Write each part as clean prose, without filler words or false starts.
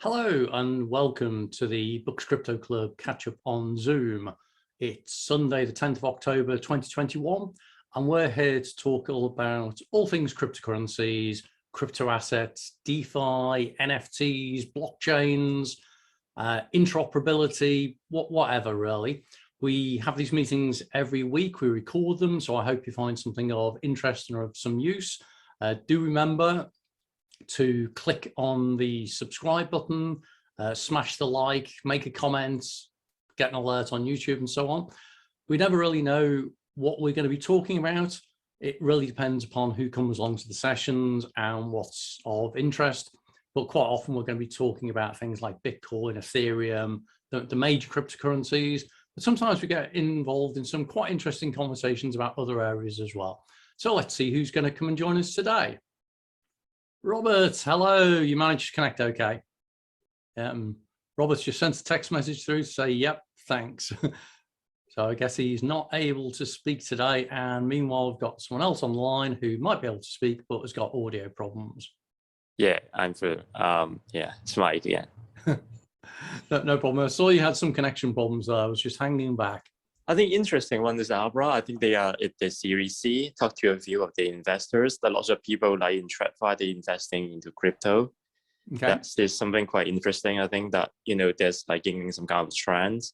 Hello and welcome to the Books Crypto Club catch-up on Zoom. It's Sunday, the 10th of October, 2021, and we're here to talk all about all things cryptocurrencies, crypto assets, DeFi, NFTs, blockchains, interoperability, whatever really. We have these meetings every week. We record them, so I hope you find something of interest and of some use. Do remember to click on the subscribe button, smash the like, make a comment, get an alert on YouTube and so on. We never really know what we're going to be talking about. It really depends upon who comes along to the sessions and what's of interest. But quite often we're going to be talking about things like Bitcoin, Ethereum, the major cryptocurrencies. But sometimes we get involved in some quite interesting conversations about other areas as well. So let's see who's going to come and join us today. Robert, hello. You managed to connect okay? Robert's just sent a text message through to say, yep, thanks. So I guess he's not able to speak today. And meanwhile, we've got someone else online who might be able to speak, but has got audio problems. Yeah, I'm through. Yeah, it's Mike again. No problem. I saw you had some connection problems there. I was just hanging back. I think interesting one is Abra. I think they are at the Series C. Talk to a few of the investors. A lot of people like in TradFi, they're investing into crypto. Okay. There's something quite interesting. I think that, there's like gaining some kind of trends.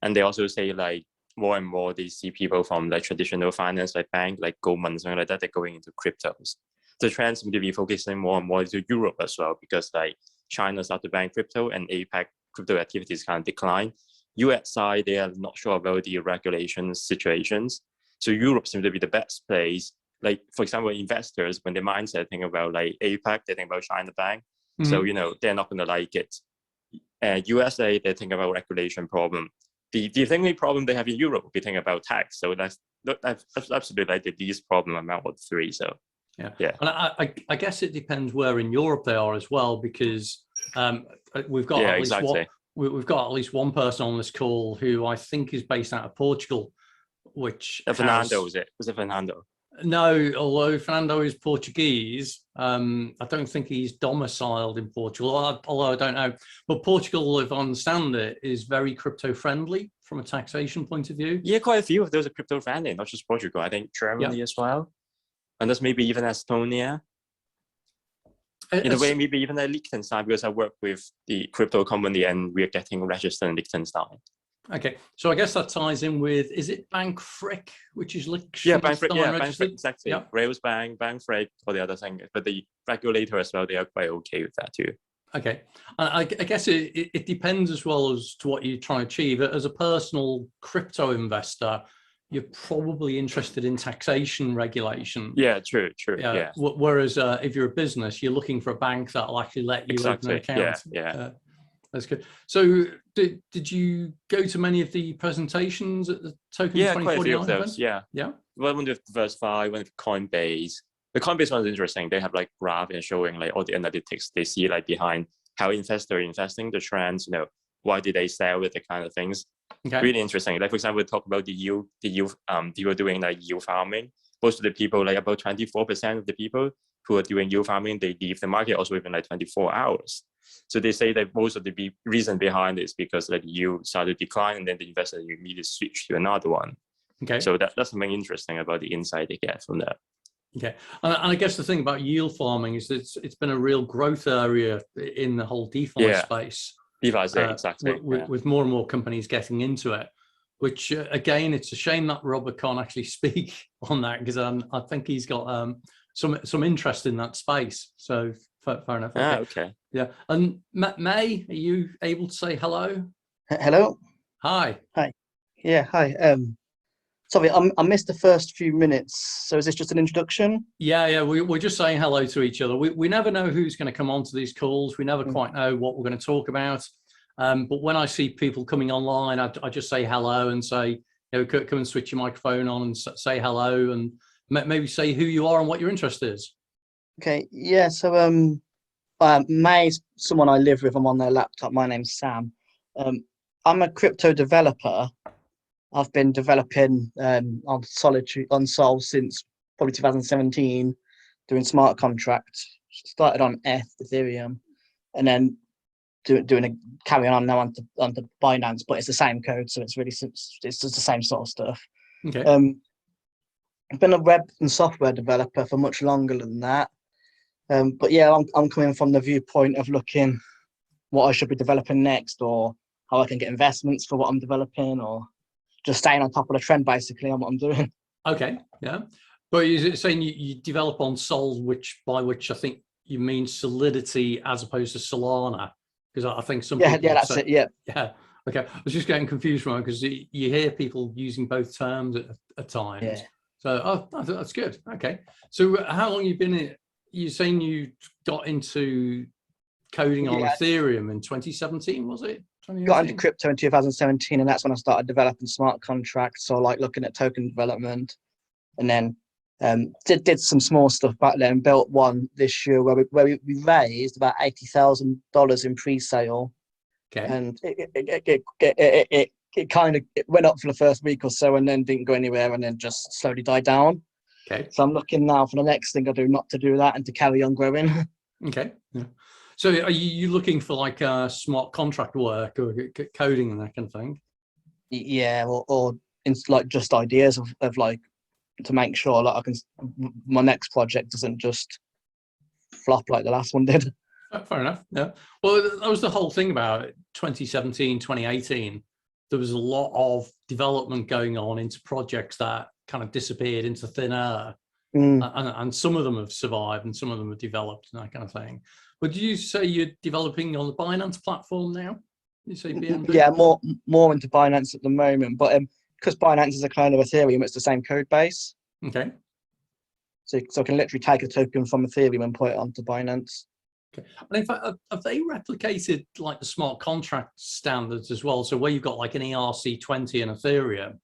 And they also say like more and more they see people from like traditional finance, like bank, like Goldman, something like that, they're going into cryptos. The trend seems to be focusing more and more into Europe as well, because like China started to ban crypto and APAC crypto activities kind of decline. US side, they are not sure about the regulation situations. So Europe seems to be the best place. Like, for example, investors, when their mindset think about like APAC, they think about China bank. So, they're not going to like it. USA, they think about regulation problem. The only problem they have in Europe, we think about tax. So that's absolutely like the least problem among all three. So yeah. And I guess it depends where in Europe they are as well, because we've got we've got at least one person on this call who I think is based out of Portugal, which Fernando, was it Fernando? No, although Fernando is Portuguese, I don't think he's domiciled in Portugal, although I don't know. But Portugal, if I understand it, is very crypto friendly from a taxation point of view. Yeah, quite a few of those are crypto friendly, not just Portugal. I think Germany as well. And that's maybe even Estonia. In a way, maybe even like Liechtenstein, because I work with the crypto company and we're getting registered in Liechtenstein. Okay, so I guess that ties in with, is it Bank Frick, which is Liechtenstein? Yeah, Bank Frick, exactly. Yep. Rails Bank Frick, or the other thing. But the regulator as well, they are quite okay with that too. Okay, and I guess it depends as well as to what you're trying to achieve. As a personal crypto investor, you're probably interested in taxation regulation. Yeah, true. Yeah. Whereas if you're a business, you're looking for a bank that will actually let you open an account. Yeah. That's good. So did you go to many of the presentations at the Token 2049 quite a few of those, event? Yeah. Well, one with Diversify, one with Coinbase. The Coinbase one is interesting. They have like graph and showing like all the analytics they see like behind how investors are investing, the trends, why did they sell it, the kind of things. Okay. Really interesting. Like, for example, we talk about the yield, people doing like yield farming. Most of the people, like about 24% of the people who are doing yield farming, they leave the market also within like 24 hours. So they say that most of the reason behind it is because like yield started to decline and then the investor immediately switch to another one. Okay. So that's something interesting about the insight they get from that. Okay. And I guess the thing about yield farming is that it's been a real growth area in the whole DeFi space. DeFi, exactly. With more and more companies getting into it, which again, it's a shame that Robert can't actually speak on that, because I think he's got some interest in that space. So fair enough. Okay. Yeah. And May, are you able to say hello? Hello. Hi. Yeah, hi. Sorry, I missed the first few minutes. So is this just an introduction? Yeah. We're just saying hello to each other. We never know who's going to come onto these calls. We never quite know what we're going to talk about. But when I see people coming online, I just say hello and say, come and switch your microphone on and say hello and maybe say who you are and what your interest is. Okay, yeah. So May's someone I live with. I'm on their laptop. My name's Sam. I'm a crypto developer. I've been developing on Sol since probably 2017, doing smart contracts. Started on Ethereum, and then carrying on now onto Binance, but it's the same code, so it's just the same sort of stuff. Okay. I've been a web and software developer for much longer than that. But yeah, I'm coming from the viewpoint of looking what I should be developing next, or how I can get investments for what I'm developing, or just staying on top of the trend basically on what I'm doing. Okay. Yeah. But is it saying you develop on Sol, by which I think you mean Solidity as opposed to Solana? Because I think some people that's it. Yeah. Yeah. Okay. I was just getting confused from it because you hear people using both terms at times. Yeah. So that's good. Okay. So how long you been in? You're saying you got into coding on Ethereum in 2017, was it? Got into crypto in 2017, and that's when I started developing smart contracts. So like looking at token development, and then did some small stuff back then. Built one this year where we raised about $80,000 in pre-sale, okay. And it kind of went up for the first week or so, and then didn't go anywhere, and then just slowly died down. Okay. So I'm looking now for the next thing I do, not to do that and to carry on growing. Okay. Yeah. So are you looking for like smart contract work or coding and that kind of thing? Yeah, or like just ideas of like to make sure that my next project doesn't just flop like the last one did. Oh, fair enough. Yeah. Well, that was the whole thing about 2017, 2018. There was a lot of development going on into projects that kind of disappeared into thin air. And some of them have survived and some of them have developed and that kind of thing. But did you say you're developing on the Binance platform now? You say BNB? Yeah, more into Binance at the moment, but because Binance is a kind of Ethereum, it's the same code base. Okay. So I can literally take a token from Ethereum and put it onto Binance. Okay. And in fact, have they replicated like the smart contract standards as well? So where you've got like an ERC20 in Ethereum,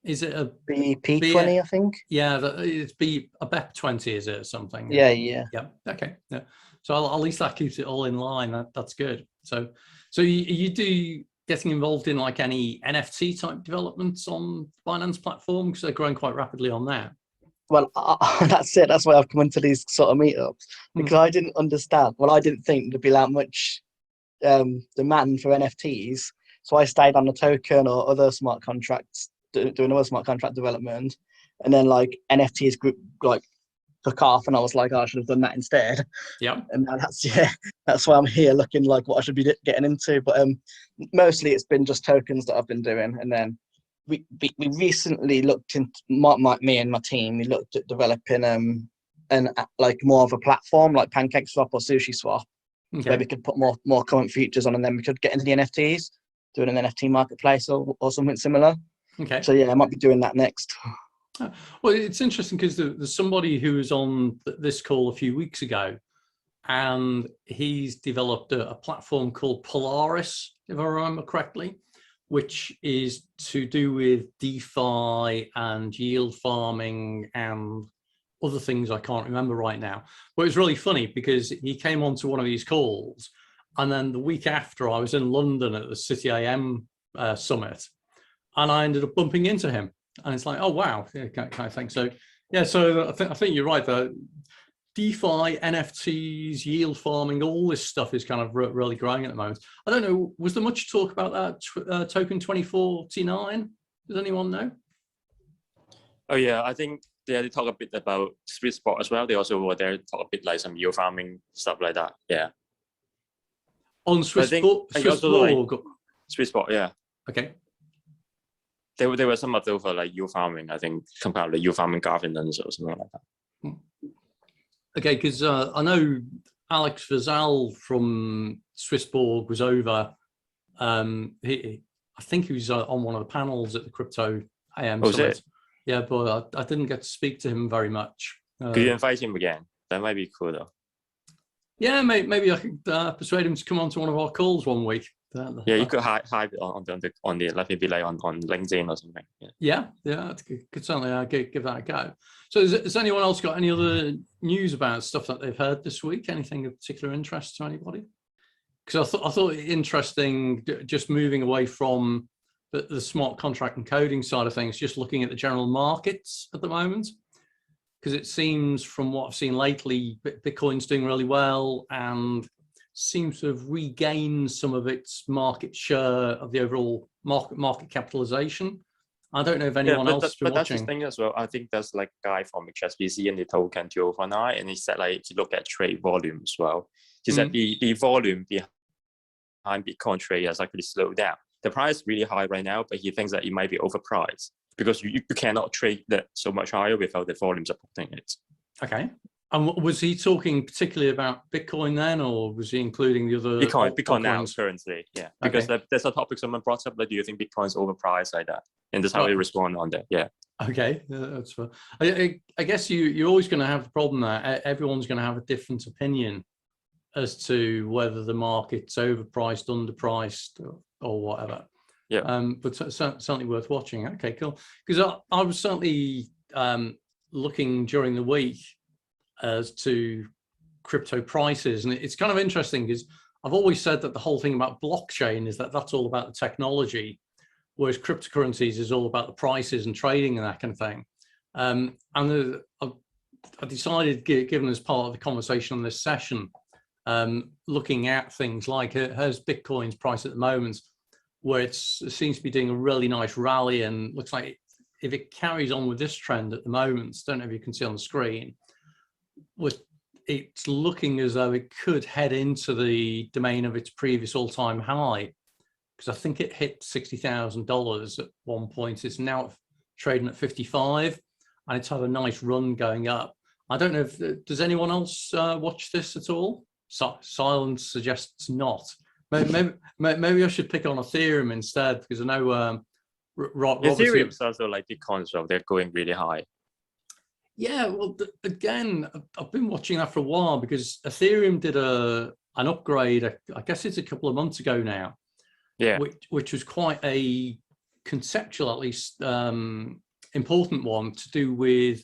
is it a BP20, I think? Yeah, it's a BEP20, is it, or something? Yeah. Yeah. Okay. Yeah. So at least that keeps it all in line. That's good. So you do getting involved in like any NFT type developments on Binance platform, because they're growing quite rapidly on that. Well, that's it. That's why I've come into these sort of meetups, because I didn't understand. Well, I didn't think there'd be that much demand for NFTs. So I stayed on the token or other smart contracts, doing other smart contract development, and then like NFTs group like took off, and I was like, oh, I should have done that instead. Yeah. And now that's why I'm here looking like what I should be getting into. But mostly it's been just tokens that I've been doing, and then we recently looked into me and my team. We looked at developing and like more of a platform like PancakeSwap or SushiSwap, where we could put more current features on, and then we could get into the NFTs, doing an NFT marketplace or something similar. Okay. So yeah, I might be doing that next. Well, it's interesting because there's somebody who was on this call a few weeks ago, and he's developed a platform called Polaris, if I remember correctly, which is to do with DeFi and yield farming and other things I can't remember right now. But it was really funny because he came onto one of these calls, and then the week after I was in London at the City AM summit, and I ended up bumping into him. And it's like, oh, wow, yeah, kind of thing. So, yeah, so I think you're right. The DeFi, NFTs, yield farming, all this stuff is kind of really growing at the moment. I don't know, was there much talk about that token 2049? Does anyone know? Oh, yeah, I think they talk a bit about Sweet Spot as well. They also were there to talk a bit like some yield farming, stuff like that. Yeah. On Swiss Sweet Spot, yeah. Okay. There were some of those for like yield farming, I think, compared to yield farming governance or something like that. Okay, because I know Alex Vazal from Swissborg was over. I think he was on one of the panels at the Crypto AM Summit. Yeah, but I didn't get to speak to him very much. Could you invite him again? That might be cool, though. Yeah, maybe I could persuade him to come on to one of our calls one week. Yeah, you could hide on the let me be like on LinkedIn or something. Yeah, could certainly give that a go. So has anyone else got any other news about stuff that they've heard this week? Anything of particular interest to anybody? Because I thought it interesting, just moving away from the smart contract and coding side of things, just looking at the general markets at the moment. Because it seems from what I've seen lately, Bitcoin's doing really well, and seems to have regained some of its market share of the overall market capitalization. I don't know if anyone else has been but that's the watching. thing as well. I think there's like a guy from HSBC and the token to overnight, and he said like if you look at trade volume as well, he said the volume behind Bitcoin trade has actually slowed down. The price is really high right now, but he thinks that it might be overpriced because you cannot trade that so much higher without the volume supporting it. Okay. And was he talking particularly about Bitcoin then, or was he including the other Bitcoin now currently? Yeah, because there's a topic someone brought up, like, do you think Bitcoin is overpriced like that? And that's how he respond on that. Yeah. Okay, that's fine. I guess you're always going to have the problem that everyone's going to have a different opinion as to whether the market's overpriced, underpriced, or whatever. Yeah. But certainly worth watching. Okay, cool. Because I was certainly looking during the week as to crypto prices, and it's kind of interesting because I've always said that the whole thing about blockchain is that that's all about the technology, whereas cryptocurrencies is all about the prices and trading and that kind of thing. And I decided, given as part of the conversation on this session, looking at things like here's Bitcoin's price at the moment, where it seems to be doing a really nice rally, and looks like if it carries on with this trend at the moment, don't know if you can see on the screen, it's looking as though it could head into the domain of its previous all-time high, because I think it hit $60,000 at one point. It's now trading at 55, and it's had a nice run going up. I don't know if does anyone else watch this at all? Silence suggests not. Maybe I should pick on Ethereum instead, because I know Ethereum is also like Bitcoin, so they're going really high. Yeah, well, again, I've been watching that for a while because Ethereum did an upgrade. I guess it's a couple of months ago now. Yeah, which was quite a conceptual, at least important one, to do with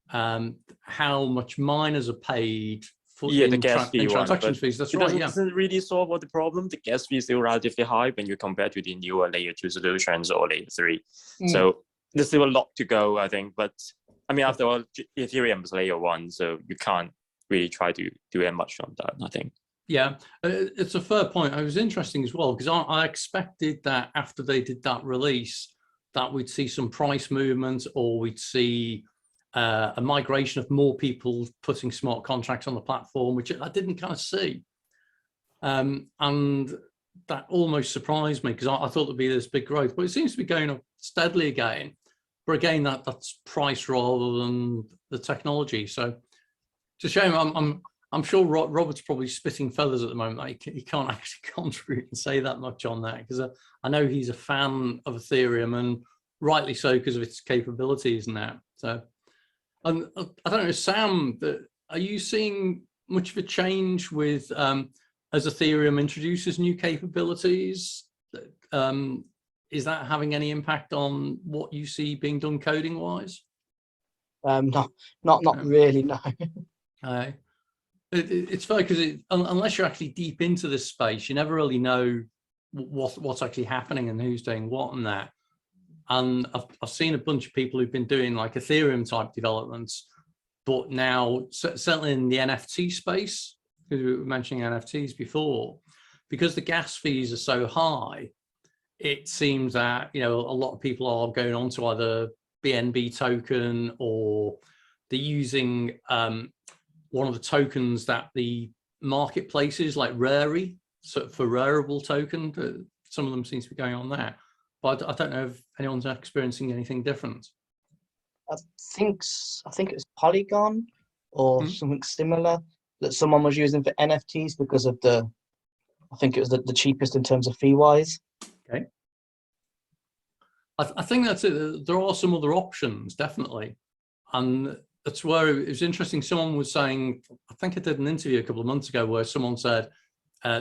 how much miners are paid for the gas fee transaction fees. That's right. It doesn't really solve all the problem. The gas fee is still relatively high when you compare to the newer layer 2 solutions or layer 3. So there's still a lot to go, I think. But I mean, after all, Ethereum is layer 1, so you can't really try to do that much on that, I think. Yeah, it's a fair point. It was interesting as well, because I expected that after they did that release, that we'd see some price movement, or we'd see a migration of more people putting smart contracts on the platform, which I didn't kind of see. And that almost surprised me, because I thought there'd be this big growth, but it seems to be going up steadily again. But again, that's price rather than the technology. So it's a shame. I'm sure Robert's probably spitting feathers at the moment. He can't actually contribute and say that much on that, because I know he's a fan of Ethereum, and rightly so, because of its capabilities and that. So, and I don't know, Sam, are you seeing much of a change with as Ethereum introduces new capabilities? Is that having any impact on what you see being done coding wise? Not really, no. It's funny because unless you're actually deep into this space, you never really know what's actually happening and who's doing what and that. And I've seen a bunch of people who've been doing like Ethereum type developments, but now certainly in the NFT space, because we were mentioning NFTs before, because the gas fees are so high, it seems that, you know, a lot of people are going on to either BNB token, or they're using one of the tokens that the marketplaces like Rari, so for Rarible token, some of them seem to be going on there. But I don't know if anyone's experiencing anything different. I think it was Polygon or something similar that someone was using for NFTs because of I think it was the cheapest in terms of fee wise. Okay. I think that's it. There are some other options, definitely. And that's where it was interesting. Someone was saying, I think I did an interview a couple of months ago where someone said,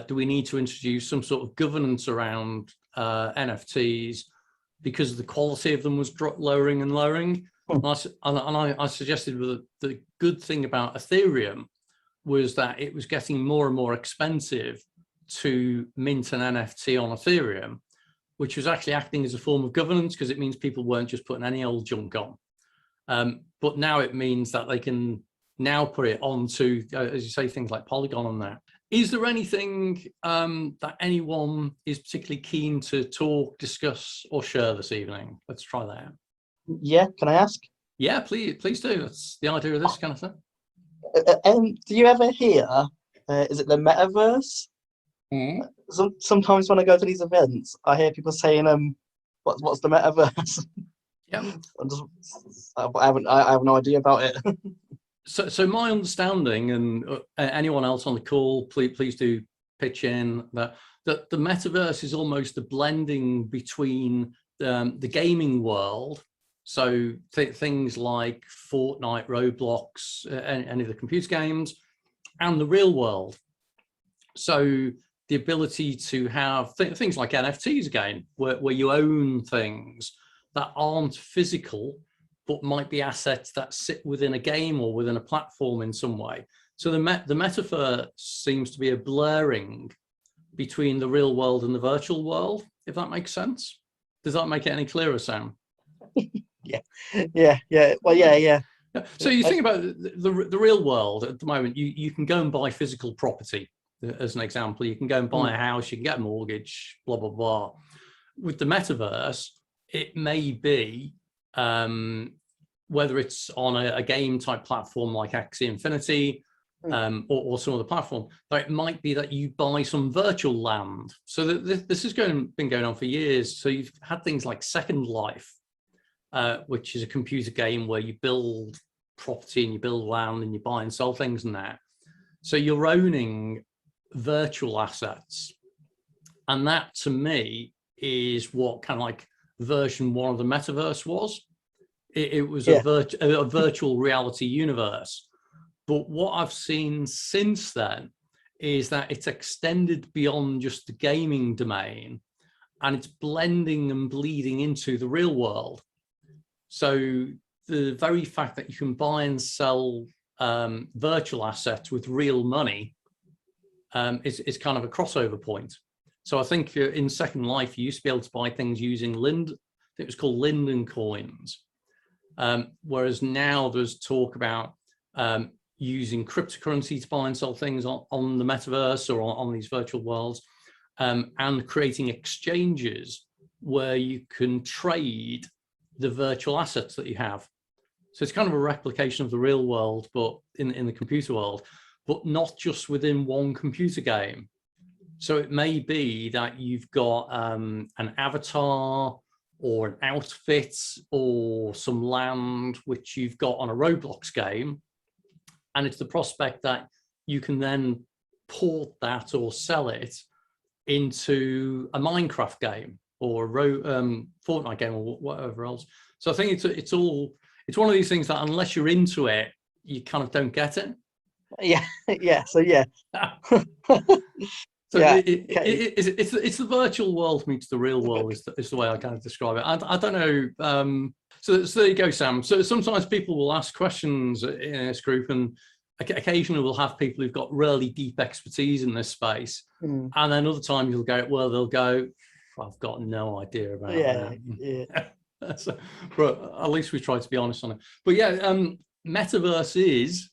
do we need to introduce some sort of governance around NFTs because the quality of them was lowering and lowering? And I suggested that the good thing about Ethereum was that it was getting more and more expensive to mint an NFT on Ethereum, which was actually acting as a form of governance, because it means people weren't just putting any old junk on. But now it means that they can now put it onto, as you say, things like Polygon on that. Is there anything that anyone is particularly keen to talk, discuss, or share this evening? Let's try that out. Yeah, can I ask? Yeah, please do. That's the idea of this kind of thing. Do you ever hear, is it the metaverse? Sometimes when I go to these events, I hear people saying, what's the metaverse? Yeah. I have no idea about it. So my understanding, and anyone else on the call, please do pitch in, that the metaverse is almost a blending between the gaming world, so things like Fortnite, Roblox, any of the computer games, and the real world. So the ability to have things like NFTs again, where you own things that aren't physical, but might be assets that sit within a game or within a platform in some way. So the metaverse seems to be a blurring between the real world and the virtual world, if that makes sense. Does that make it any clearer, Sam? Yeah. Well, yeah. So you think about the real world at the moment, you can go and buy physical property, as an example. You can go and buy a house, you can get a mortgage, blah, blah, blah. With the metaverse, it may be, whether it's on a game type platform like Axie Infinity, or some other platform, but it might be that you buy some virtual land. So this has been going on for years. So you've had things like Second Life, which is a computer game where you build property and you build land and you buy and sell things and that. So you're owning virtual assets. And that, to me, is what kind of like version 1 of the metaverse was. It was a virtual reality universe. But what I've seen since then is that it's extended beyond just the gaming domain, and it's blending and bleeding into the real world. So the very fact that you can buy and sell virtual assets with real money is kind of a crossover point. So I think in Second Life, you used to be able to buy things using it was called Linden coins. Whereas now there's talk about using cryptocurrency to buy and sell things on the metaverse or on these virtual worlds, and creating exchanges where you can trade the virtual assets that you have. So it's kind of a replication of the real world, but in the computer world, but not just within one computer game. So it may be that you've got an avatar or an outfit or some land which you've got on a Roblox game, and it's the prospect that you can then port that or sell it into a Minecraft game or a Fortnite game or whatever else. So I think it's one of these things that unless you're into it, you kind of don't get it. Yeah. So yeah. So yeah, it's the virtual world meets the real world is the way I kind of describe it. I don't know. So there you go, Sam. So sometimes people will ask questions in this group, and occasionally we'll have people who've got really deep expertise in this space. And then other times they'll go, I've got no idea about that. Yeah. So, but at least we try to be honest on it. But yeah, metaverse is,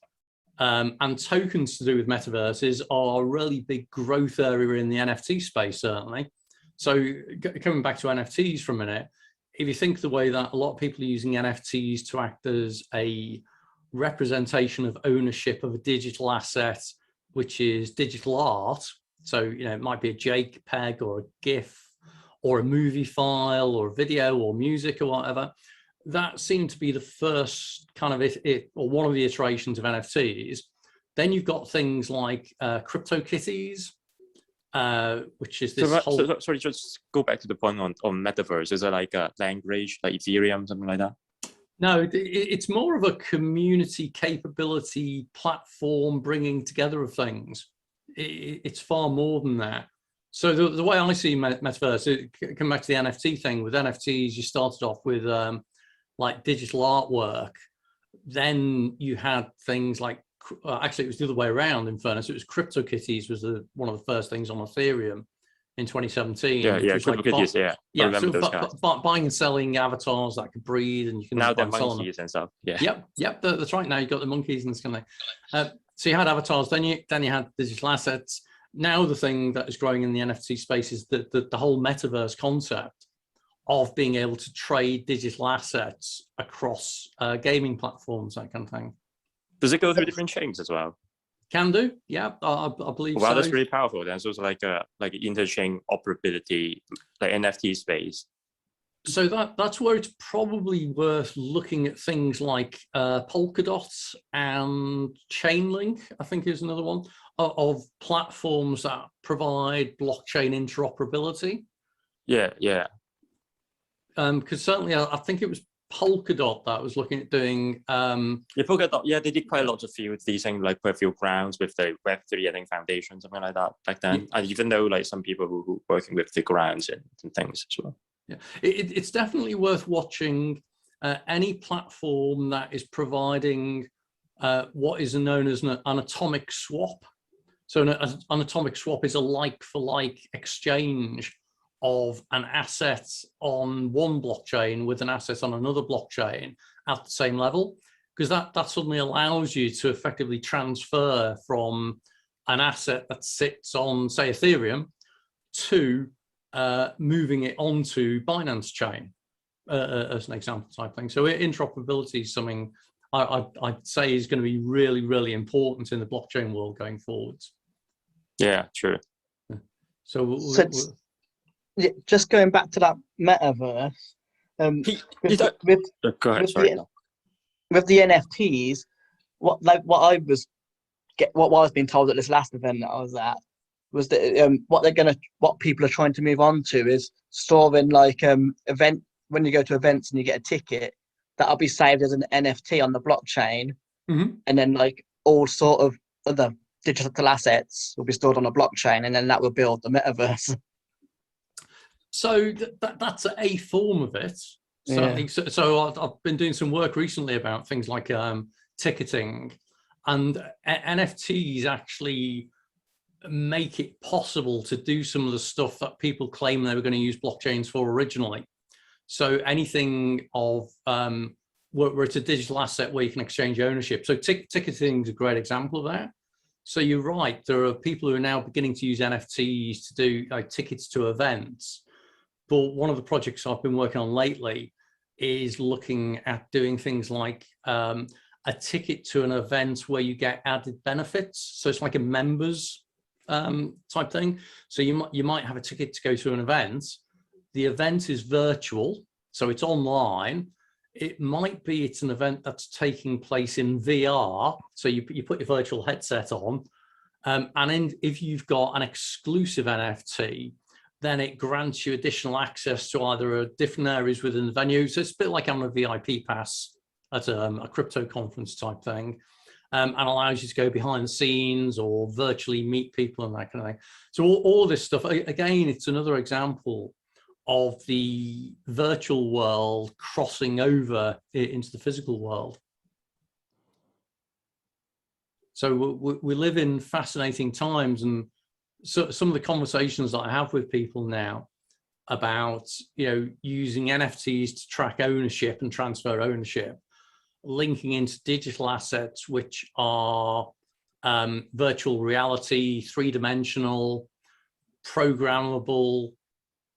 and tokens to do with metaverses are a really big growth area in the NFT space, certainly. So coming back to NFTs for a minute, if you think the way that a lot of people are using NFTs to act as a representation of ownership of a digital asset, which is digital art. So, it might be a JPEG or a GIF or a movie file or a video or music or whatever. That seemed to be the first kind of or one of the iterations of NFTs. Then you've got things like CryptoKitties, which is this sorry, just go back to the point on metaverse. Is it like a language, like Ethereum, something like that? No, it's more of a community capability platform bringing together of things. It's far more than that. So the way I see metaverse, come back to the NFT thing. With NFTs, you started off with like digital artwork. Then you had things like, actually it was the other way around, in fairness. It was CryptoKitties was one of the first things on Ethereum in 2017. Yeah, CryptoKitties, like, I remember those guys. Buying and selling avatars that could breathe, and you can now they're monkeys and stuff. Yeah. Yep. That's right. Now you've got the monkeys and this kind of thing. So you had avatars, then you had digital assets, Now the thing that is growing in the NFT space is the whole metaverse concept of being able to trade digital assets across gaming platforms, that kind of thing. Does it go through different chains as well? Can do, yeah, I believe wow, so. That's really powerful. Then so it's like interchain operability, like NFT space. So that's where it's probably worth looking at things like Polkadot and Chainlink, I think is another one, of platforms that provide blockchain interoperability. Yeah, yeah. Because certainly I think it was Polkadot that was looking at doing. Yeah, Polkadot. Yeah, they did quite a lot of fields, these things like per field grounds with the Web3, I think, foundation, something like that back then. Yeah. And even though like some people who working with the grounds and things as well. Yeah, it's definitely worth watching any platform that is providing what is known as an atomic swap. So an atomic swap is a like-for-like exchange of an asset on one blockchain with an asset on another blockchain at the same level, because that suddenly allows you to effectively transfer from an asset that sits on, say, Ethereum to moving it onto Binance chain as an example type thing. So interoperability is something I'd say is going to be really, really important in the blockchain world going forwards. Yeah, true. So just going back to that metaverse, with the NFTs, what I was being told at this last event that I was at was that what people are trying to move on to is storing like event when you go to events and you get a ticket, that'll be saved as an NFT on the blockchain, and then like all sort of other digital assets will be stored on a blockchain, and then that will build the metaverse. So that's a form of it. Certainly. Yeah. So I've been doing some work recently about things like ticketing, and NFTs actually make it possible to do some of the stuff that people claim they were going to use blockchains for originally. So anything of where it's a digital asset where you can exchange ownership. So ticketing is a great example of that. So you're right, there are people who are now beginning to use NFTs to do tickets to events. But one of the projects I've been working on lately is looking at doing things like a ticket to an event where you get added benefits. So it's like a members type thing. So you might have a ticket to go to an event. The event is virtual, so it's online. It might be it's an event that's taking place in VR. So you put your virtual headset on, and if you've got an exclusive NFT, then it grants you additional access to either different areas within the venue. So it's a bit like having a VIP pass at a crypto conference type thing, and allows you to go behind the scenes or virtually meet people and that kind of thing. So all this stuff, again, it's another example of the virtual world crossing over into the physical world. So we live in fascinating times, and so some of the conversations that I have with people now about using NFTs to track ownership and transfer ownership, linking into digital assets which are virtual reality, three-dimensional, programmable.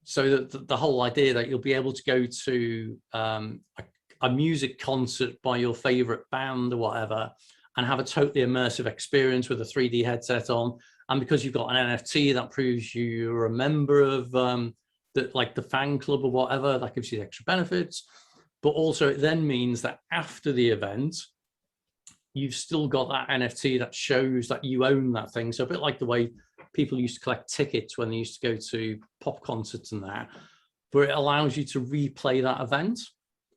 So that the whole idea that you'll be able to go to a music concert by your favorite band or whatever and have a totally immersive experience with a 3D headset on. And because you've got an NFT that proves you're a member of the fan club or whatever, that gives you extra benefits. But also it then means that after the event, you've still got that NFT that shows that you own that thing. So a bit like the way people used to collect tickets when they used to go to pop concerts and that, but it allows you to replay that event.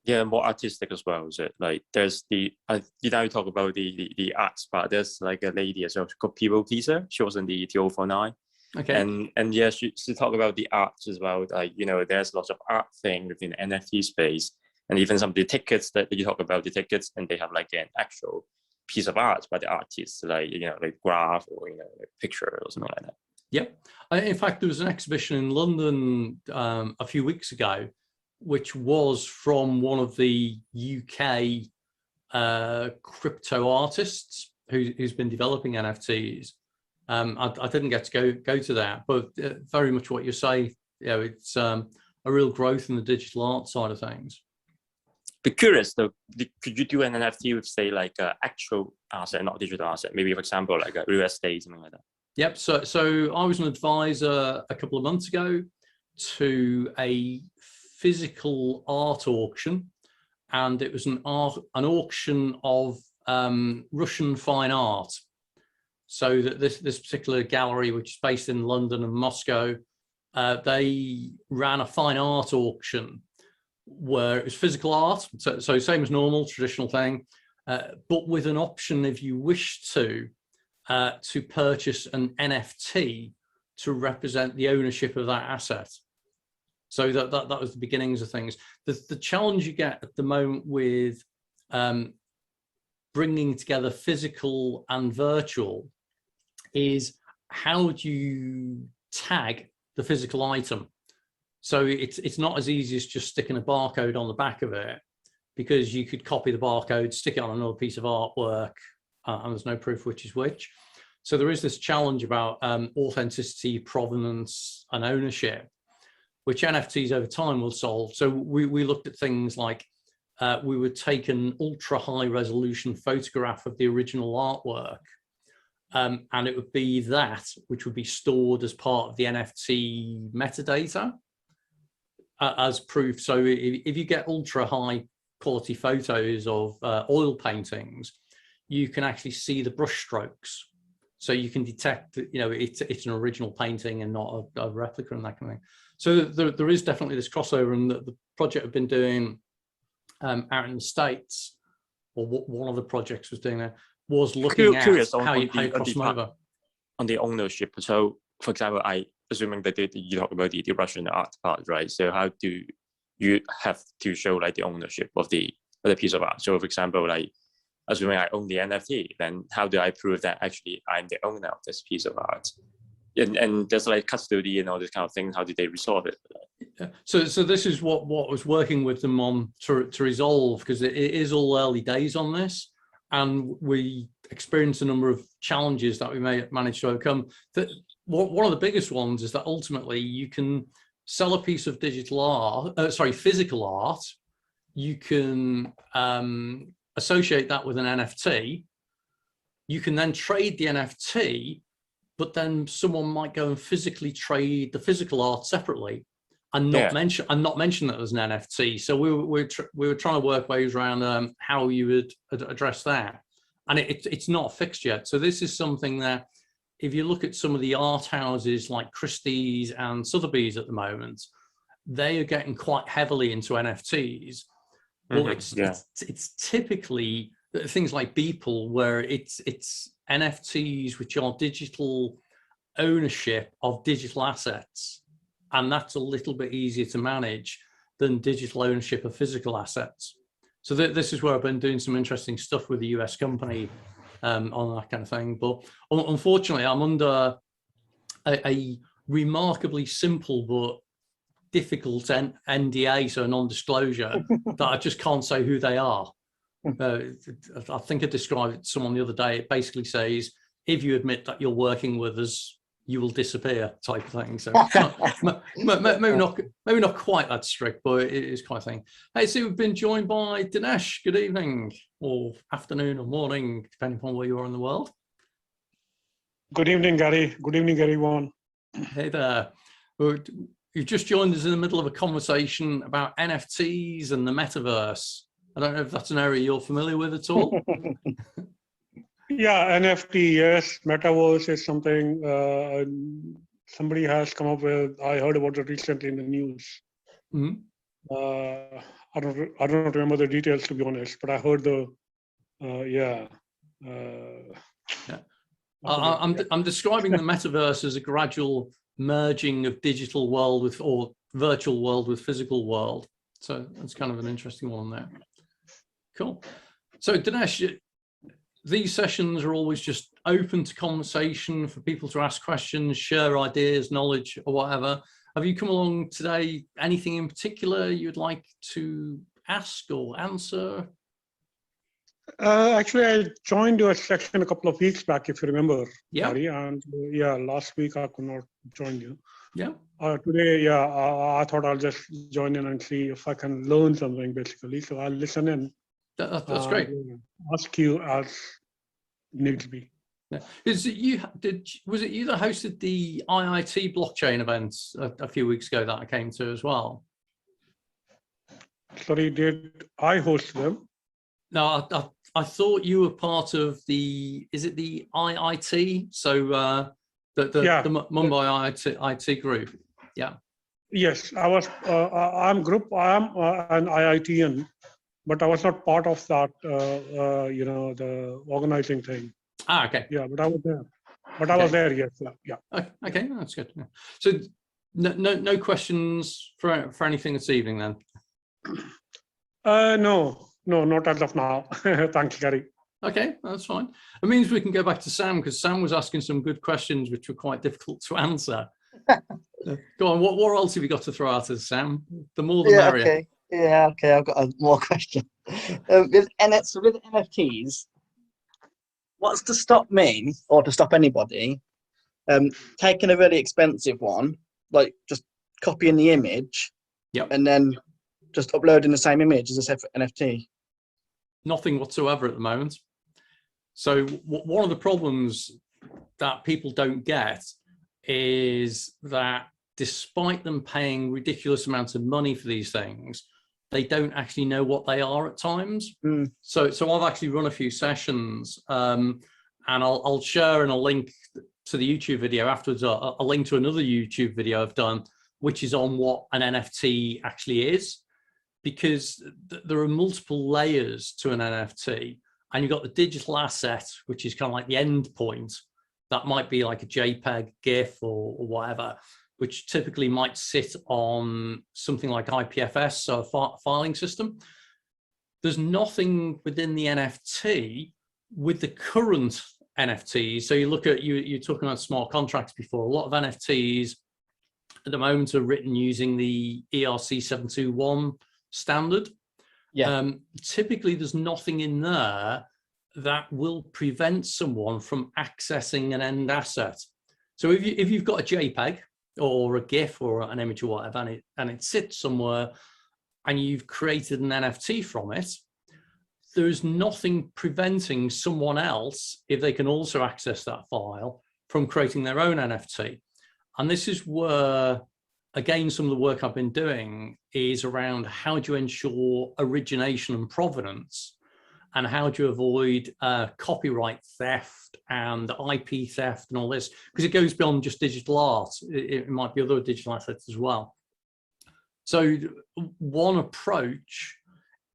Yeah, more artistic as well, is it? Like there's you talk about the arts part. There's like a lady as well called People Pleaser. She was in the 049. Okay. And yeah, she talked about the arts as well. Like, there's lots of art thing within the NFT space. And even some of the tickets that you talk about the tickets, and they have like an actual piece of art by the artist, like graph or like picture or something like that. Yep. In fact, there was an exhibition in London a few weeks ago, which was from one of the UK crypto artists who's been developing NFTs, I didn't get to go to that, but very much what you say, it's a real growth in the digital art side of things. Be curious though, could you do an NFT with, say, like an actual asset, not digital asset? Maybe, for example, like a real estate, something like that. Yep. So I was an advisor a couple of months ago to a physical art auction, and it was an auction of Russian fine art. So that this particular gallery, which is based in London and Moscow, they ran a fine art auction where it was physical art, so same as normal, traditional thing, but with an option, if you wish to purchase an NFT to represent the ownership of that asset. So that was the beginnings of things. The challenge you get at the moment with bringing together physical and virtual is, how do you tag the physical item? So it's not as easy as just sticking a barcode on the back of it, because you could copy the barcode, stick it on another piece of artwork, and there's no proof which is which. So there is this challenge about authenticity, provenance, and ownership, which NFTs over time will solve. So we looked at things like we would take an ultra high resolution photograph of the original artwork, and it would be that which would be stored as part of the NFT metadata as proof. So if you get ultra high quality photos of oil paintings, you can actually see the brush strokes. So you can detect that, it's an original painting and not a replica and that kind of thing. So there is definitely this crossover, and the project I've been doing out in the States, or what one of the projects was doing there, was looking at how you cross them over. On the ownership. So, for example, assuming that you talk about the Russian art part, right? So how do you have to show like the ownership of the piece of art? So, for example, like assuming I own the NFT, then how do I prove that actually I'm the owner of this piece of art? And there's like custody and all this kind of thing. How did they resolve it? So this is what I was working with them on to resolve, because it is all early days on this, and we experienced a number of challenges that we may manage to overcome. One of the biggest ones is that ultimately you can sell a piece of digital art, physical art. You can associate that with an NFT. You can then trade the NFT, but then someone might go and physically trade the physical art separately and not mention that as an NFT. So we were trying to work ways around how you would address that, and it's not fixed yet. So this is something that, if you look at some of the art houses like Christie's and Sotheby's at the moment, they are getting quite heavily into NFTs. But it's typically things like Beeple, where it's NFTs which are digital ownership of digital assets, and that's a little bit easier to manage than digital ownership of physical assets. So this is where I've been doing some interesting stuff with the US company on that kind of thing. But unfortunately, I'm under a remarkably simple but difficult NDA, so non-disclosure, that I just can't say who they are. I think I described it to someone the other day. It basically says, if you admit that you're working with us, you will disappear, type of thing. So maybe not quite that strict, but it is quite a thing. Hey, so we've been joined by Dinesh. Good evening, or afternoon, or morning, depending upon where you are in the world. Good evening, Gary. Good evening, everyone. Hey there. You've just joined us in the middle of a conversation about NFTs and the metaverse. I don't know if that's an area you're familiar with at all. Yeah, NFT, yes. Metaverse is something somebody has come up with. I heard about it recently in the news. Mm-hmm. I don't remember the details, to be honest, but I heard the I'm describing the metaverse as a gradual merging of digital world or virtual world with physical world. So that's kind of an interesting one there. Cool. So Dinesh, these sessions are always just open to conversation for people to ask questions, share ideas, knowledge, or whatever. Have you come along today? Anything in particular you'd like to ask or answer? Actually, I joined your section a couple of weeks back, if you remember, Yeah. Gary, and yeah, last week I could not join you. Yeah. Today, yeah, I thought I'll just join in and see if I can learn something, basically. So I'll listen in. That's great. Ask you as needs be. Yeah. Was it you that hosted the IIT blockchain events a few weeks ago that I came to as well? Sorry, did I host them? No, I thought you were part of is it the IIT? So the Mumbai IT group. Yeah. Yes, I was. I'm an IITian, but I was not part of that. The organizing thing. Ah, okay. Yeah, but I was there. I was there. Yes. Yeah. Okay, that's good. Yeah. So no questions for anything this evening then. No, not as of now. Thanks, Gary. Okay, that's fine. It means we can go back to Sam, because Sam was asking some good questions which were quite difficult to answer. Go on, what else have you got to throw at us, Sam? The more the merrier. Okay. Yeah, okay, I've got more question. With NFTs, what's to stop me, or to stop anybody, taking a really expensive one, like just copying the image, Yep. and then just uploading the same image as a separate NFT? Nothing whatsoever at the moment. So one of the problems that people don't get is that despite them paying ridiculous amounts of money for these things, they don't actually know what they are at times. So I've actually run a few sessions, and I'll share in a link to the YouTube video afterwards, a link to another YouTube video I've done, which is on what an NFT actually is, because there are multiple layers to an NFT. And you've got the digital asset, which is kind of like the end point. That might be like a JPEG, GIF, or whatever, which typically might sit on something like IPFS, so a filing system. There's nothing within the NFT with the current NFTs. So you look at, you're talking about smart contracts before. A lot of NFTs at the moment are written using the ERC 721 standard. Yeah. Typically, there's nothing in there that will prevent someone from accessing an end asset. So if you've got a JPEG or a GIF or an image or whatever, and it sits somewhere, and you've created an NFT from it, there's nothing preventing someone else, if they can also access that file, from creating their own NFT. And this is where, again, some of the work I've been doing is around how do you ensure origination and provenance, and how do you avoid copyright theft and IP theft and all this, because it goes beyond just digital art. It might be other digital assets as well. So one approach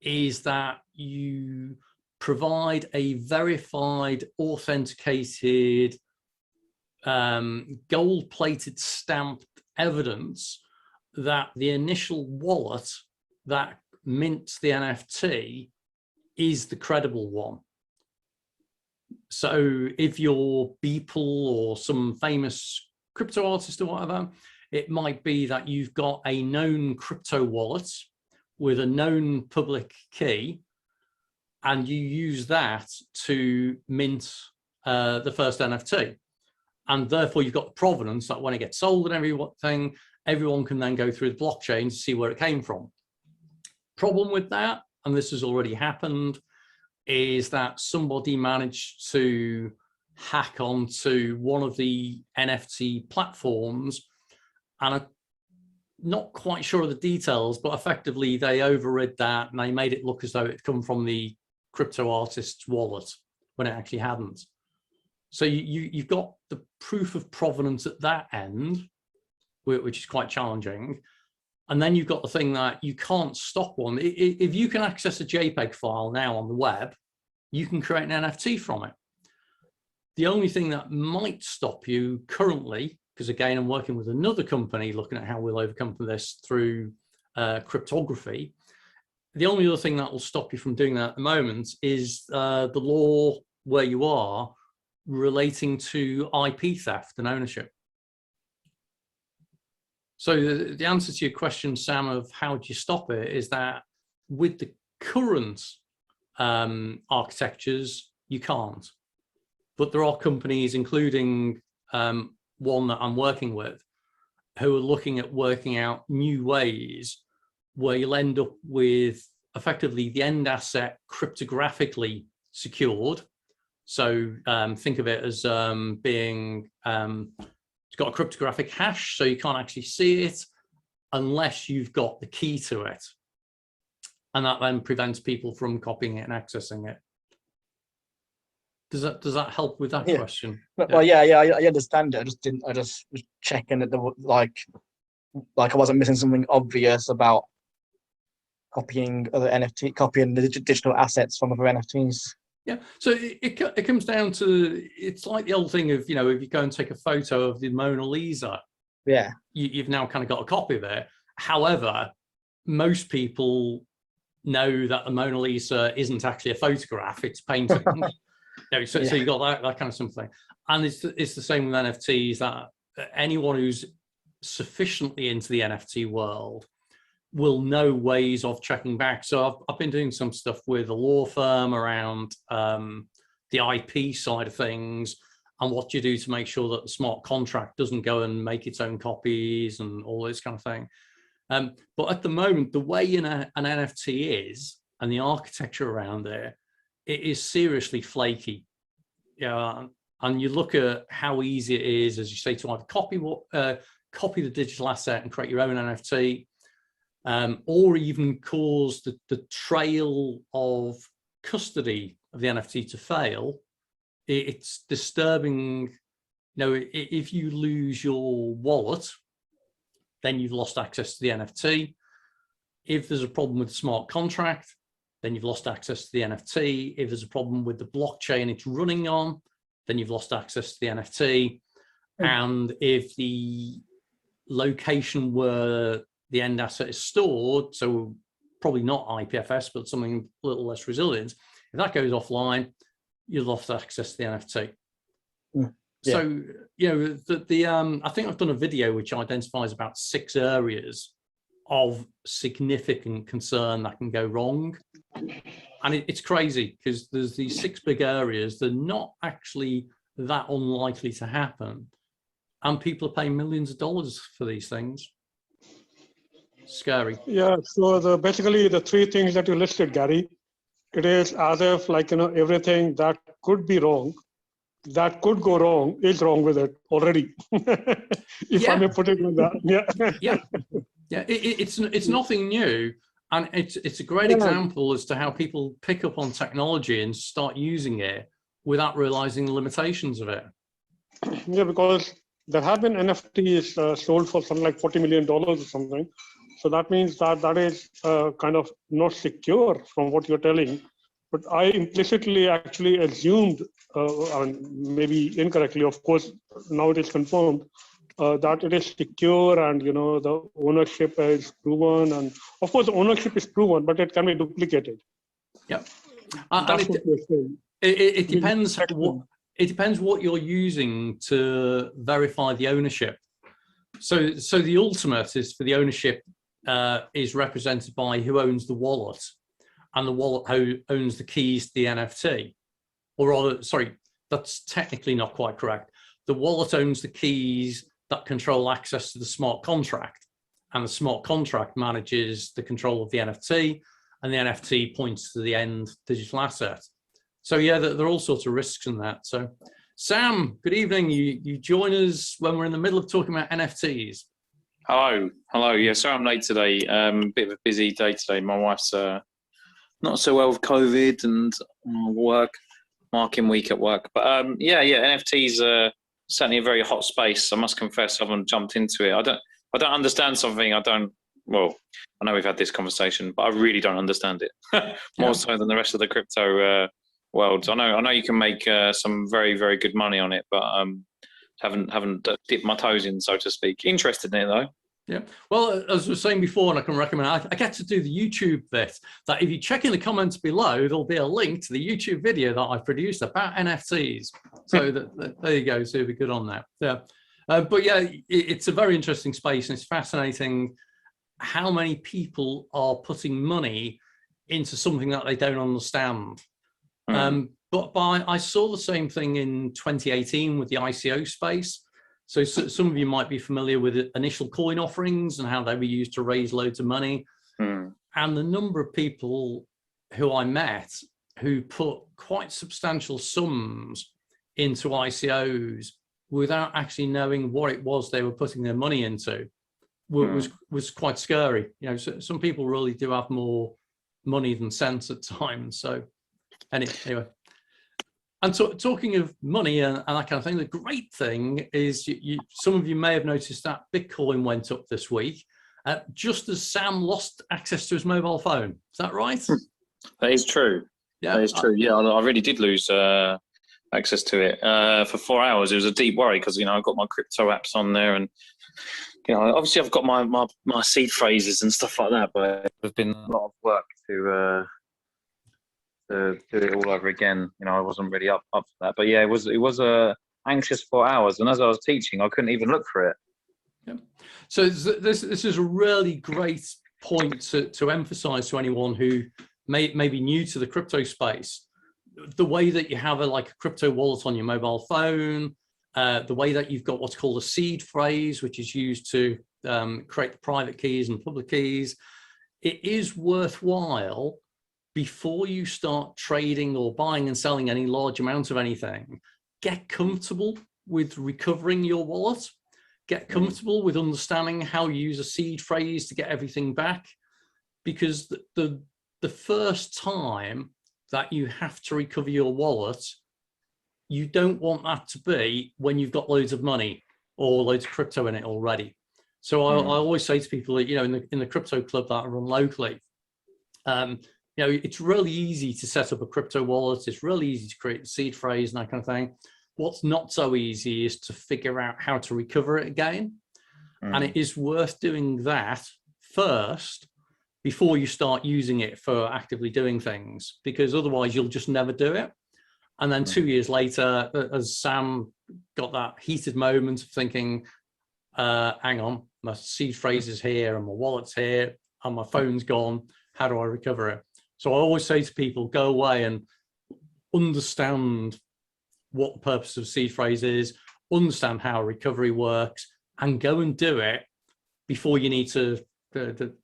is that you provide a verified, authenticated, gold-plated stamped evidence that the initial wallet that mints the NFT is the credible one. So if you're Beeple or some famous crypto artist or whatever, it might be that you've got a known crypto wallet with a known public key, and you use that to mint the first NFT. And therefore you've got the provenance that when it gets sold and everything, everyone can then go through the blockchain to see where it came from. Problem with that, and this has already happened, is that somebody managed to hack onto one of the NFT platforms, and I'm not quite sure of the details, but effectively they overrid that and they made it look as though it had come from the crypto artist's wallet when it actually hadn't. So you've got the proof of provenance at that end, which is quite challenging. And then you've got the thing that you can't stop one. If you can access a JPEG file now on the web, you can create an NFT from it. The only thing that might stop you currently, because again, I'm working with another company looking at how we'll overcome this through cryptography. The only other thing that will stop you from doing that at the moment is the law where you are relating to IP theft and ownership. So the answer to your question, Sam, of how do you stop it, is that with the current architectures, you can't. But there are companies, including one that I'm working with, who are looking at working out new ways where you'll end up with effectively the end asset cryptographically secured. So think of it as being, it's got a cryptographic hash, so you can't actually see it unless you've got the key to it. And that then prevents people from copying it and accessing it. Does that help with that question? Well, yeah, I understand it. I just was checking that there was like I wasn't missing something obvious about copying the digital assets from other NFTs. Yeah, so it comes down to, it's like the old thing of, if you go and take a photo of the Mona Lisa, yeah, you've now kind of got a copy of it. However, most people know that the Mona Lisa isn't actually a photograph, it's painting. So you got that kind of something. And it's the same with NFTs, that anyone who's sufficiently into the NFT world will know ways of checking back. So I've been doing some stuff with a law firm around the IP side of things, and what you do to make sure that the smart contract doesn't go and make its own copies and all this kind of thing. But at the moment, the way an NFT is and the architecture around there, it is seriously flaky. And you look at how easy it is, as you say, to either copy the digital asset and create your own NFT, or even cause the trail of custody of the NFT to fail. It's disturbing. If you lose your wallet, then you've lost access to the NFT. If there's a problem with the smart contract, then you've lost access to the NFT. If there's a problem with the blockchain it's running on, then you've lost access to the NFT. And if the location where the end asset is stored, so probably not IPFS, but something a little less resilient, if that goes offline, you've lost access to the NFT. Yeah. So, I think I've done a video which identifies about 6 areas of significant concern that can go wrong. And it's crazy because there's these 6 big areas. They're not actually that unlikely to happen. And people are paying millions of dollars for these things. Scary. Yeah, so basically the 3 things that you listed, Gary, it is as if everything that could be wrong, that could go wrong, is wrong with it already. If I may put it like that. Yeah. It's nothing new, and it's a great example as to how people pick up on technology and start using it without realizing the limitations of it. Yeah, because there have been NFTs sold for something like $40 million or something. So that means that is kind of not secure from what you're telling. But I implicitly actually assumed, and maybe incorrectly, of course, now it is confirmed, that it is secure and, the ownership is proven. And of course, ownership is proven, but it can be duplicated. Yeah. That's what you're saying. It depends what you're using to verify the ownership. So the ultimate is for the ownership is represented by who owns the wallet, and the wallet who owns the keys to the NFT. Or rather, sorry, that's technically not quite correct. The wallet owns the keys that control access to the smart contract, and the smart contract manages the control of the NFT, and the NFT points to the end digital asset. So yeah, there are all sorts of risks in that. So Sam, good evening. You join us when we're in the middle of talking about NFTs. Hello. Yeah, sorry I'm late today. Bit of a busy day today. My wife's not so well with COVID and work, marking week at work. But NFTs are certainly a very hot space. I must confess, I haven't jumped into it. I don't understand something. Well, I know we've had this conversation, but I really don't understand it more so than the rest of the crypto world. I know you can make some very, very good money on it, but haven't dipped my toes in, so to speak. Interested in it though. Yeah, well, as I was saying before, and I can recommend, I get to do the YouTube bit, that if you check in the comments below, there'll be a link to the YouTube video that I produced about NFTs. So there you go, so you'll be good on that. Yeah, but yeah, it's a very interesting space, and it's fascinating how many people are putting money into something that they don't understand. But I saw the same thing in 2018 with the ICO space. So some of you might be familiar with initial coin offerings and how they were used to raise loads of money. And the number of people who I met who put quite substantial sums into ICOs without actually knowing what it was they were putting their money into was quite scary. You know, so some people really do have more money than sense at times. So anyway. And talking of money and that kind of thing, the great thing is some of you may have noticed that Bitcoin went up this week, just as Sam lost access to his mobile phone. Is that right? That is true. Yeah, that is true. Yeah, I really did lose access to it for 4 hours. It was a deep worry because, you know, I've got my crypto apps on there, and, you know, obviously I've got my seed phrases and stuff like that, but there's been a lot of work to do it all over again. You know, I wasn't really up for that. But yeah, it was a anxious 4 hours, and as I was teaching, I couldn't even look for it. Yeah. So this is a really great point to emphasize to anyone who may be new to the crypto space. The way that you have a crypto wallet on your mobile phone, the way that you've got what's called a seed phrase, which is used to create the private keys and public keys. It is worthwhile, before you start trading or buying and selling any large amount of anything, get comfortable with recovering your wallet, get comfortable with understanding how you use a seed phrase to get everything back. Because the first time that you have to recover your wallet, you don't want that to be when you've got loads of money or loads of crypto in it already. So I always say to people that, you know, in the crypto club that I run locally, you know, it's really easy to set up a crypto wallet. It's really easy to create a seed phrase and that kind of thing. What's not so easy is to figure out how to recover it again. And it is worth doing that first before you start using it for actively doing things, because otherwise you'll just never do it. And then 2 years later, as Sam got that heated moment of thinking, hang on, my seed phrase is here and my wallet's here and my phone's gone. How do I recover it? So I always say to people, go away and understand what the purpose of seed phrase is, understand how recovery works, and go and do it before you need to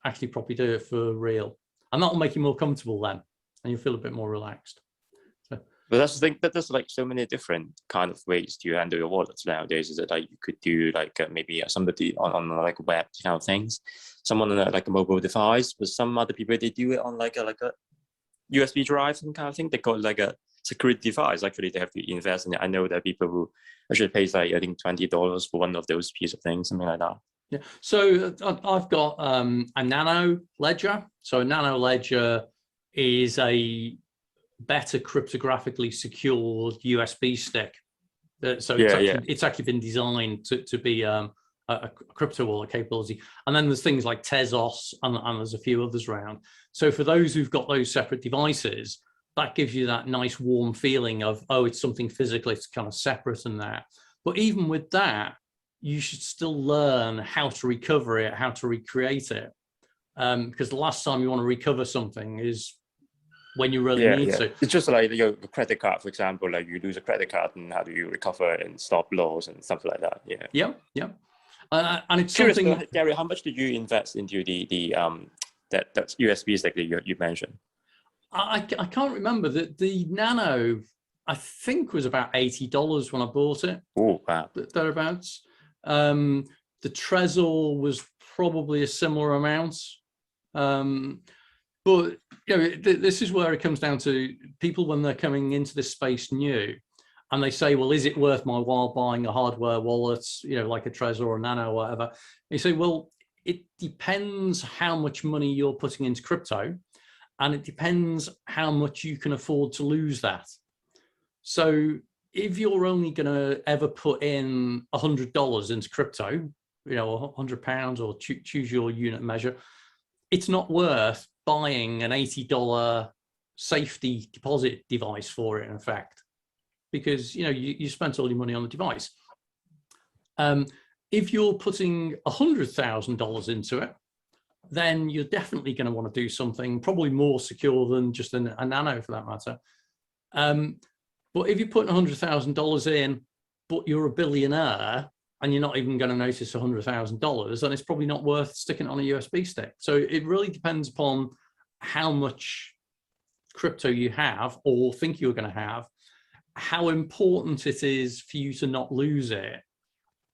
actually properly do it for real. And that'll make you more comfortable then, and you'll feel a bit more relaxed. So. But that's the thing, that there's like so many different kind of ways to handle your wallets nowadays. Is that like you could do like maybe somebody on like web kind of things, someone on like a mobile device, but some other people they do it on like a USB drive and kind of thing. They call it like a security device. Actually, they have to invest in it. I know that people who actually pays like I think $20 for one of those piece of things, something like that. Yeah. So I've got a nano ledger. So a nano ledger is a better cryptographically secured USB stick. So it's actually been designed to be a crypto wallet capability. And then there's things like Tezos and there's a few others around. So for those who've got those separate devices, that gives you that nice warm feeling of, oh, it's something physical, it's kind of separate and that. But even with that, you should still learn how to recover it, how to recreate it. Because the last time you want to recover something is when you really need to. It's just like your credit card, for example, like you lose a credit card and how do you recover and stop loss and stuff like that. Yeah. And it's curious, something. Gary, how much did you invest into that USB stick that you mentioned? I can't remember. The Nano, I think, was about $80 when I bought it. Oh, wow. Thereabouts. The Trezor was probably a similar amount. But you know, this is where it comes down to people when they're coming into this space new, and they say, well, is it worth my while buying a hardware wallet, you know, like a Trezor or a Nano or whatever? You say, well, it depends how much money you're putting into crypto, and it depends how much you can afford to lose that. So if you're only going to ever put in $100 into crypto, you know, £100 or choose your unit measure, it's not worth buying an $80 safety deposit device for it, in effect, because, you know, you spent all your money on the device. If you're putting $100,000 into it, then you're definitely going to want to do something probably more secure than just a nano for that matter. But if you're putting $100,000 in, but you're a billionaire and you're not even going to notice $100,000, then it's probably not worth sticking it on a USB stick. So it really depends upon how much crypto you have or think you're going to have, how important it is for you to not lose it,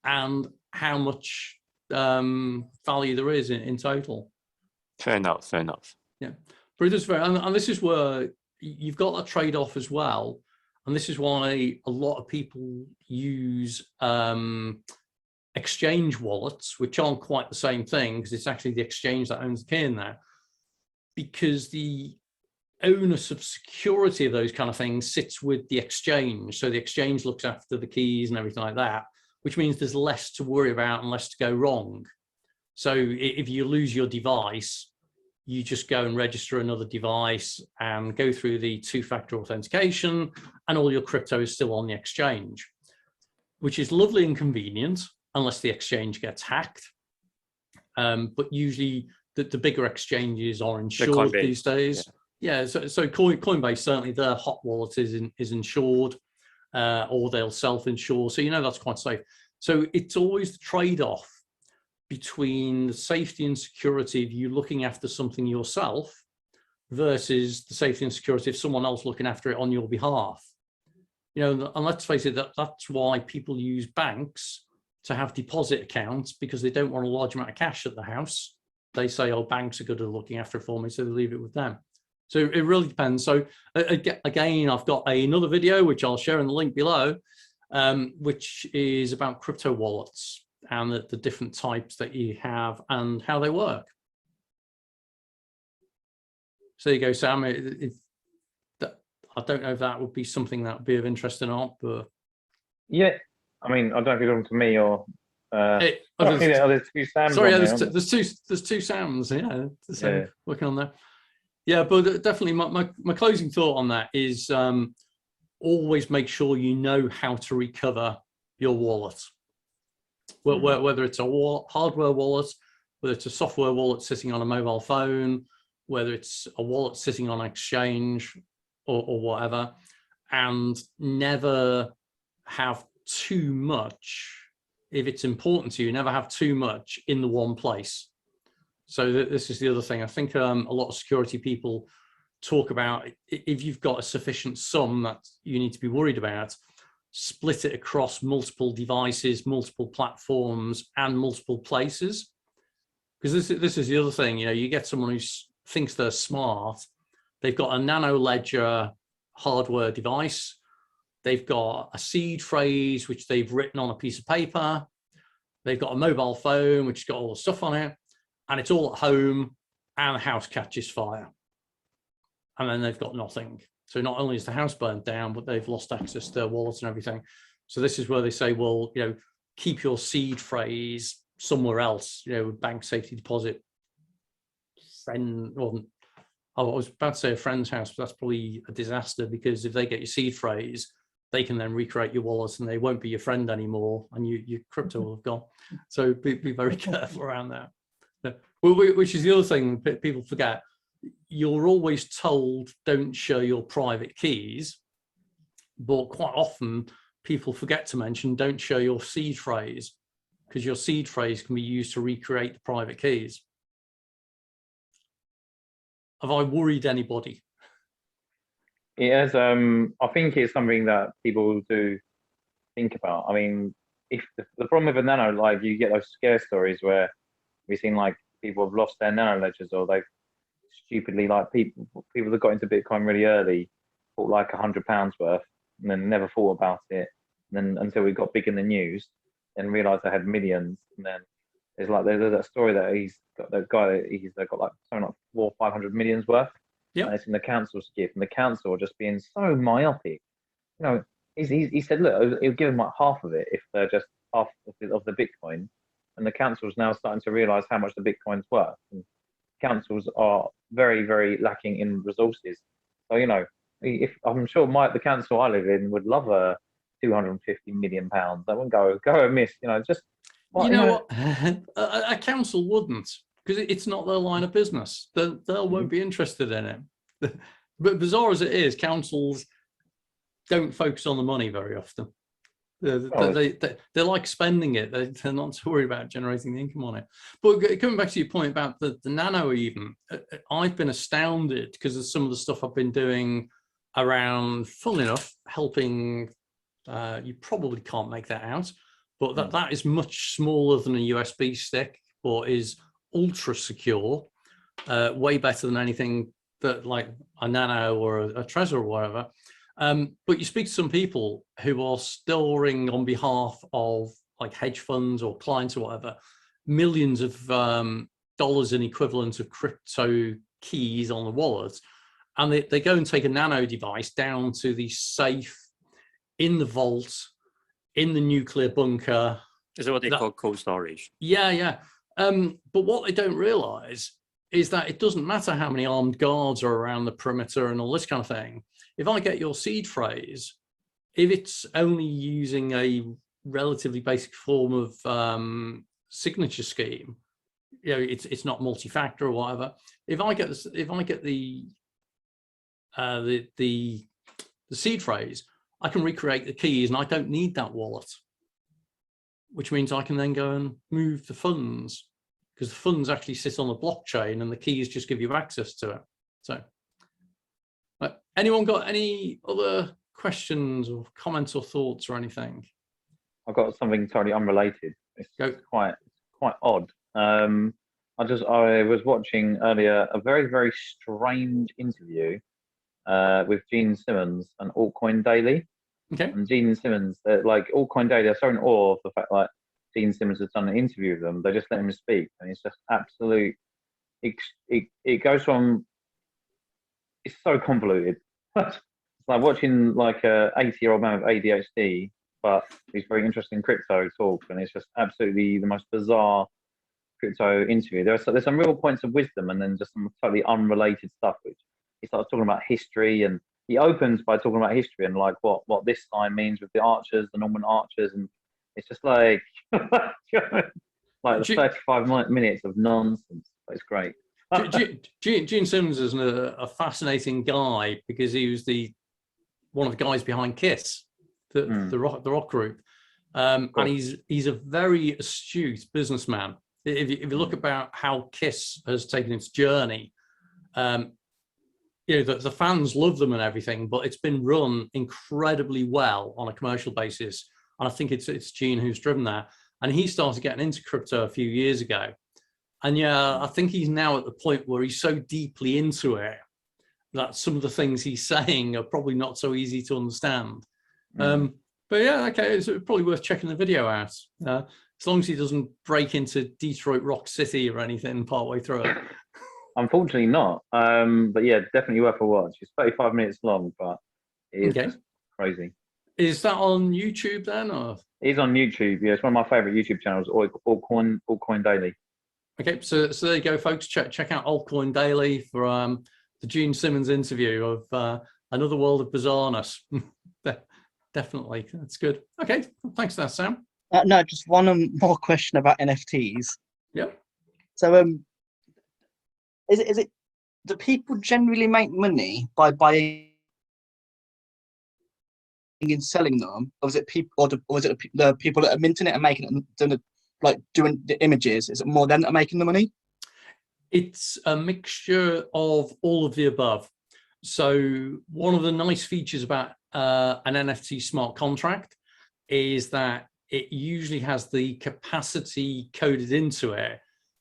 and how much value there is in total. Fair enough. Fair enough. Yeah, but it is very, and this is where you've got that trade-off as well. And this is why a lot of people use exchange wallets, which aren't quite the same thing, because it's actually the exchange that owns the key in there. Because the onus of security of those kind of things sits with the exchange. So the exchange looks after the keys and everything like that, which means there's less to worry about and less to go wrong. So if you lose your device, you just go and register another device and go through the two-factor authentication, and all your crypto is still on the exchange, which is lovely and convenient unless the exchange gets hacked. But usually the bigger exchanges are insured these days. Yeah, so Coinbase, certainly their hot wallet is insured, or they'll self-insure. So that's quite safe. So it's always the trade-off between the safety and security of you looking after something yourself versus the safety and security of someone else looking after it on your behalf. And let's face it, that's why people use banks to have deposit accounts, because they don't want a large amount of cash at the house. They say, oh, banks are good at looking after it for me, so they leave it with them. So it really depends. So again, I've got another video, which I'll share in the link below, which is about crypto wallets and the different types that you have and how they work. So there you go, Sam. I don't know if that would be something that would be of interest or not, but yeah, I mean, I don't know if you're talking to me or. There's two Sams. Sorry, there's two Sams. Yeah, so working on that. Yeah, but definitely my closing thought on that is always make sure you know how to recover your wallet. Whether it's a hardware wallet, whether it's a software wallet sitting on a mobile phone, whether it's a wallet sitting on an exchange or whatever, and never have too much. If it's important to you, never have too much in the one place. So this is the other thing. I think a lot of security people talk about, if you've got a sufficient sum that you need to be worried about, split it across multiple devices, multiple platforms, and multiple places. Because this is the other thing, you get someone who thinks they're smart. They've got a nano ledger hardware device. They've got a seed phrase, which they've written on a piece of paper. They've got a mobile phone, which has got all the stuff on it. And it's all at home, and the house catches fire. And then they've got nothing. So not only is the house burned down, but they've lost access to their wallets and everything. So this is where they say, well, keep your seed phrase somewhere else, bank safety deposit, friend, well, I was about to say a friend's house, but that's probably a disaster, because if they get your seed phrase, they can then recreate your wallet and they won't be your friend anymore, and your crypto will have gone. So be very careful around that. Which is the other thing people forget. You're always told don't share your private keys, but quite often people forget to mention don't share your seed phrase, because your seed phrase can be used to recreate the private keys. Have I worried anybody? It has. I think it's something that people do think about. I mean, if the problem with a nano, like you get those scare stories where we've seen like people have lost their nano ledgers, or they've stupidly, like people that got into Bitcoin really early, bought like £100 worth and then never thought about it, and then until we got big in the news and realized they had millions. And then there's that story that he's got, that guy that he's got like something like 400 or 500 millions worth. Yeah, it's in the council's gift, and the council are just being so myopic. He said, look, he'll give them like half of it if they're just half of the Bitcoin. And the council's now starting to realize how much the Bitcoin's worth. And councils are very, very lacking in resources. So, if I'm sure the council I live in would love a £250 million. That wouldn't go amiss. Just what a council wouldn't, because it's not their line of business. They won't be interested in it. But bizarre as it is, councils don't focus on the money very often. They like spending it. They're not too worried about generating the income on it. But coming back to your point about the nano, even, I've been astounded because of some of the stuff I've been doing around, funnily enough, helping, you probably can't make that out, but that is much smaller than a USB stick, but is ultra secure, way better than anything that like a nano or a Trezor or whatever. But you speak to some people who are storing on behalf of like hedge funds or clients or whatever, millions of dollars in equivalent of crypto keys on the wallet. And they go and take a nano device down to the safe in the vault, in the nuclear bunker. Is it what they call cold storage? Yeah. But what they don't realize is that it doesn't matter how many armed guards are around the perimeter and all this kind of thing. If I get your seed phrase, if it's only using a relatively basic form of signature scheme, you know, it's not multi-factor or whatever. If I get the seed phrase, I can recreate the keys, and I don't need that wallet, which means I can then go and move the funds, because the funds actually sit on the blockchain and the keys just give you access to it. So, anyone got any other questions or comments or thoughts or anything? I've got something totally unrelated. It's quite odd. I was watching earlier a very, very strange interview with Gene Simmons and Altcoin Daily. Okay. And Gene Simmons, like Altcoin Daily, they're so in awe of the fact like Gene Simmons has done an interview with them. They just let him speak, and it's just absolute. It goes from. It's so convoluted. It's like watching like a 80-year-old man with ADHD, but he's very interested in crypto talk, and it's just absolutely the most bizarre crypto interview. There's some real points of wisdom, and then just some totally unrelated stuff, which he starts talking about history, and he opens by talking about history and like what this sign means with the archers, the Norman archers, and it's just like like the 35 minutes of nonsense. It's great. Gene Simmons is a fascinating guy because he was one of the guys behind Kiss, the rock group, and he's a very astute businessman. If you look about how Kiss has taken its journey, you know, the fans love them and everything, but it's been run incredibly well on a commercial basis, and I think it's Gene who's driven that. And he started getting into crypto a few years ago. And yeah, I think he's now at the point where he's so deeply into it that some of the things he's saying are probably not so easy to understand. But yeah, okay, it's probably worth checking the video out. As long as he doesn't break into Detroit Rock City or anything partway through it. Unfortunately not. But yeah, definitely worth a watch. It's 35 minutes long, but it is just crazy. Is that on YouTube then? Or? It is on YouTube. Yeah, it's one of my favorite YouTube channels, Altcoin Daily. Okay, so there you go, folks. Check out Altcoin Daily for the Gene Simmons interview of Another World of Bizarreness. Definitely, that's good. Okay, thanks for that, Sam. No, just one more question about NFTs. Yep. So, is it do people generally make money by buying and selling them, or is it people, or is it the people that are minting it and making it and doing the images? Is it more them that are making the money? It's a mixture of all of the above. So one of the nice features about an NFT smart contract is that it usually has the capacity coded into it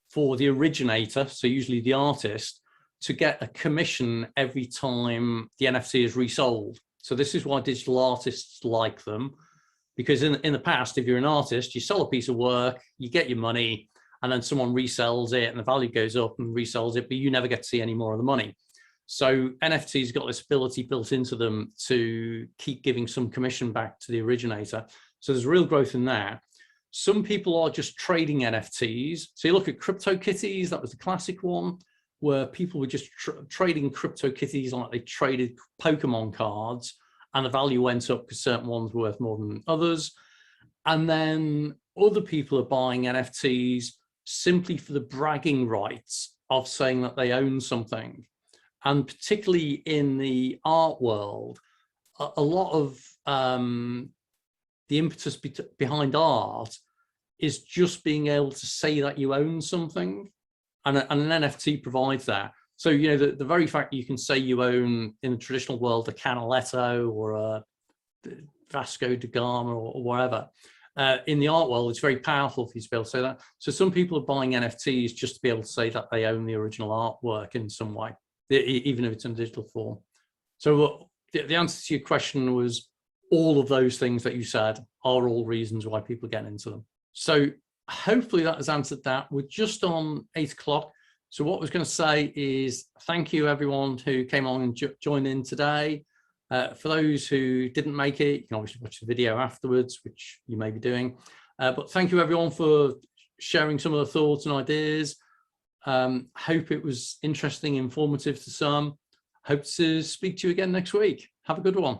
for the originator, so usually the artist, to get a commission every time the NFT is resold. So this is why digital artists like them, because in the past, if you're an artist, you sell a piece of work, you get your money, and then someone resells it and the value goes up and resells it, but you never get to see any more of the money. So NFTs got this ability built into them to keep giving some commission back to the originator. So there's real growth in that. Some people are just trading NFTs. So you look at CryptoKitties, that was the classic one, where people were just trading CryptoKitties like they traded Pokemon cards, and the value went up because certain ones were worth more than others. And then other people are buying NFTs simply for the bragging rights of saying that they own something. And particularly in the art world, a lot of the impetus behind art is just being able to say that you own something, and an NFT provides that. So, you know, the very fact that you can say you own, in the traditional world, a Canaletto or a Vasco da Gama or whatever, in the art world, it's very powerful for you to be able to say that. So some people are buying NFTs just to be able to say that they own the original artwork in some way, even if it's in digital form. So the answer to your question was all of those things that you said are all reasons why people get into them. So hopefully that has answered that. We're just on 8 o'clock. So what I was going to say is thank you everyone who came on and joined in today. For those who didn't make it, you can obviously watch the video afterwards, which you may be doing. But thank you everyone for sharing some of the thoughts and ideas. Hope it was interesting, informative to some. Hope to speak to you again next week. Have a good one.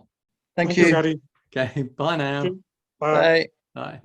Thank you. Gary. Okay, bye now. Bye. Bye.